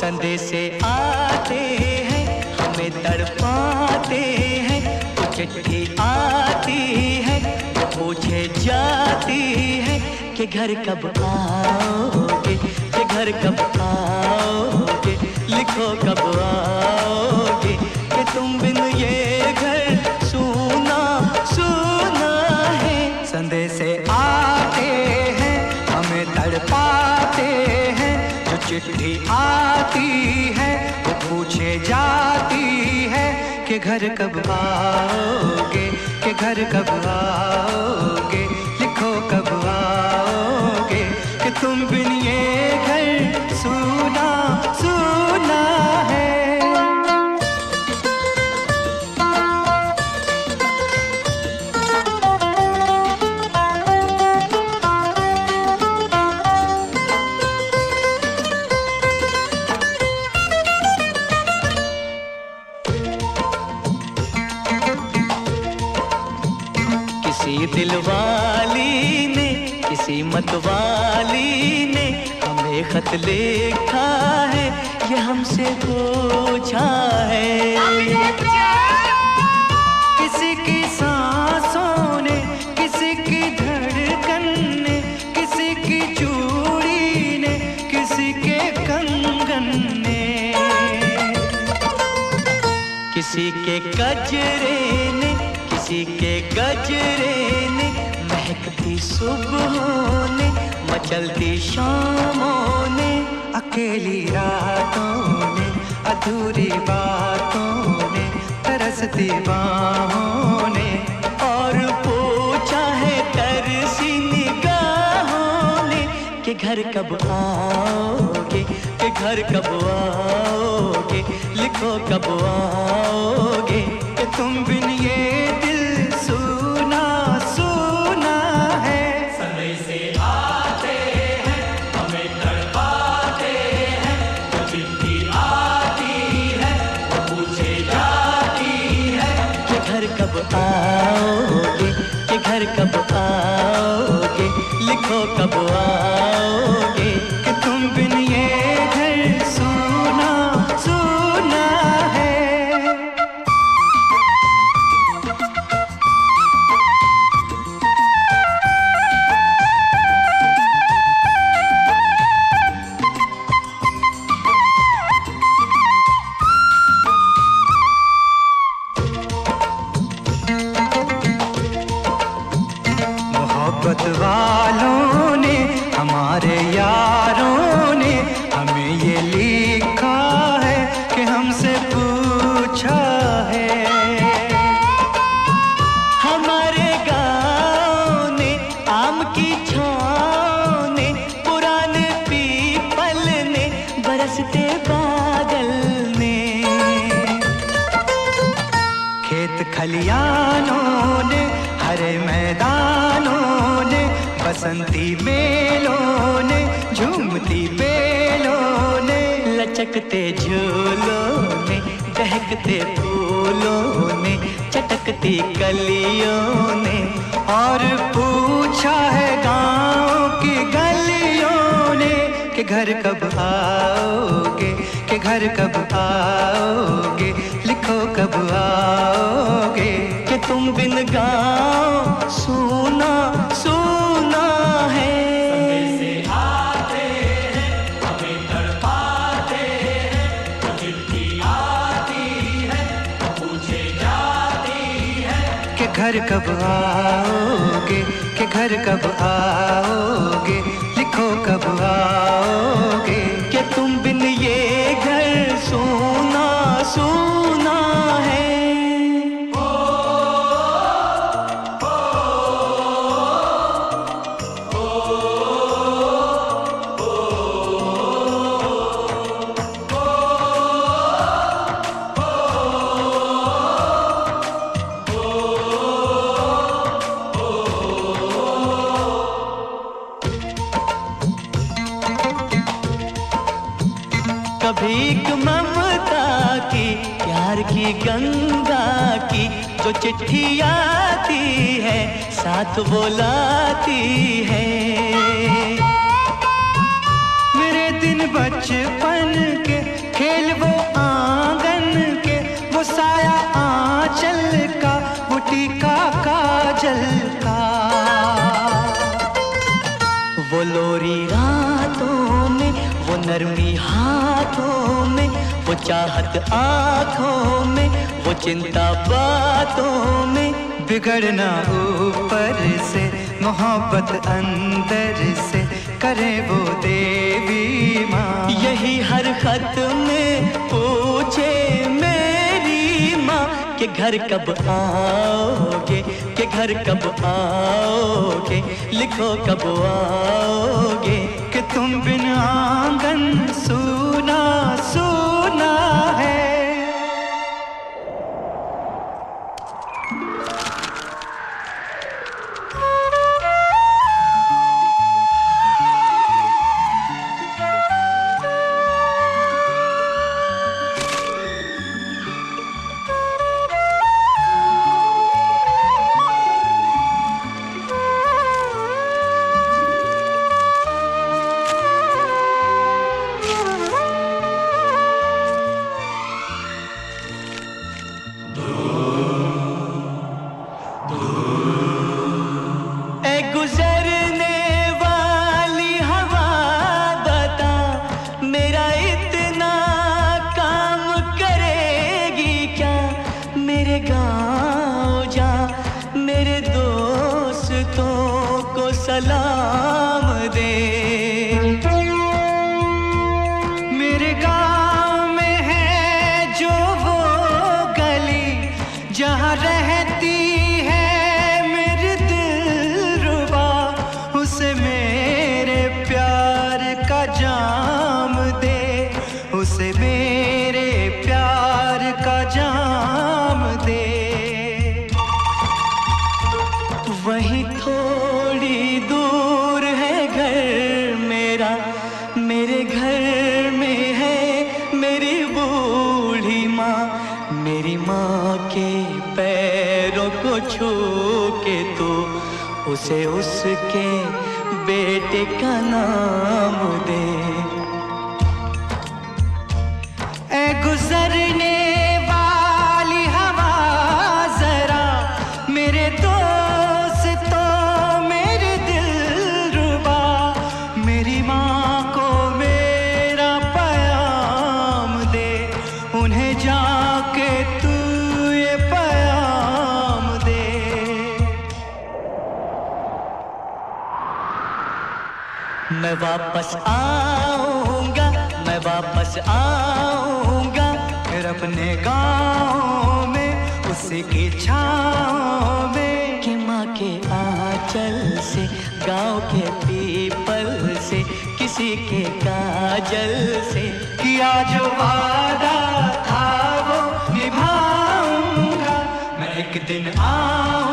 संदेशे आते हैं हमें तड़पाते हैं, तो चिट्ठी आती है तो पूछे जाती है कि घर कब आओगे, कि घर कब आओगे, लिखो कब आओगे, कि तुम बिन ये घर सूना सूना है। संदेशे आते हैं हमें तड़पाते हैं, जो चिट्ठी आती है वो पूछे जाती है कि घर कब आओगे, कि घर कब आओगे, लिखो कब आओगे, कि तुम बिन ये घर सूना सूना है। किसी दिलवाली ने, किसी मतवाली ने हमें खत लिखा है, ये हमसे पूछा है। किसी की सांसों ने, किसी की धड़कन ने, किसी की चूड़ी ने, किसी के कंगन ने, किसी के गजरे ने, किसी के गजरे ने, महकती सुबहों ने, मचलती शामों ने, अकेली रातों ने, अधूरी बातों ने, तरसती बाहों ने, और पूछा है तरसी निगाहों ने कि घर कब आओगे, कि घर कब आओगे, लिखो कब आओगे, कि तुम बिन ये दिल सूना सूना है। संदेशे आते हैं हमें तड़पाते हैं, जो चिट्ठी आती है वो पूछे जाती है कि घर कब आओगे, कि घर कब आओगे, लिखो कब आओगे, कि तुम बिन ये घर सूना सूना है। मोहब्बत वालों ने, हमारे यारों ने हमें ये लिखा है कि हमसे पूछा है। हमारे गाँव ने, आम की छाँव ने, पुराने पीपल ने, बरसते बादल ने, खेत खलियानों ने, हरे मैदानों ने, बसंती मेलों ने, झूमती बेलों ने, लचकते झूलों ने, दहकते फूलों ने, चटकती कलियों ने, और पूछा है गाँव की गलियों ने कि घर कब आओगे, कि घर कब आओगे, लिखो कब आओगे, कि तुम बिन गाँव सूना सूना है। संदेशे आते हैं हमें तड़पाते हैं, जो चिट्ठी आती है वो पूछे जाती है कि घर कब आओगे, कि घर कब आओगे, लिखो कब आओगे, कि तुम बिन ये घर सूना सूना है। कभी एक ममता की, प्यार की गंगा की, जो चिट्ठी आती है साथ वो लाती है। मेरे दिन बचपन के खेल वो आंगन के, वो साया आंचल का, वो टीका काजल का, वो लोरी रातों में, वो नरमी हाथों में, वो चाहत आँखों में, वो चिंता बातों में, बिगड़ना ऊपर से, मोहब्बत अंदर से, करे वो देवी माँ। यही हर खत में पूछे मेरी माँ कि घर कब आओगे, कि घर कब आओगे, लिखो कब आओगे, कि तुम बिन आंगन सूना सूना है। सलाम दे, मेरे गांव में है जो वो गली, जहाँ रहती है मेरी दिलरुबा, उसे मेरे प्यार का जाम दे, उसे मेरे प्यार का जाम दे। वहीं थोड़ी दूर है घर मेरा, मेरे घर में है मेरी बूढ़ी माँ, मेरी माँ के पैरों को छू के तो उसे उसके बेटे का नाम दे। ऐ गुजरने वाली हवा जरा, मेरे मेरी माँ को मेरा प्याम दे, उन्हें जाके तू ये प्याम दे। मैं वापस आऊँगा, मैं वापस आऊँगा, फिर अपने गाँव में उसी की छाँव में, कि माँ के आंचल से, गाँव के पीपल से, किसी के काजल से, किया जो वादा था वो निभाऊंगा, मैं एक दिन आऊंगा।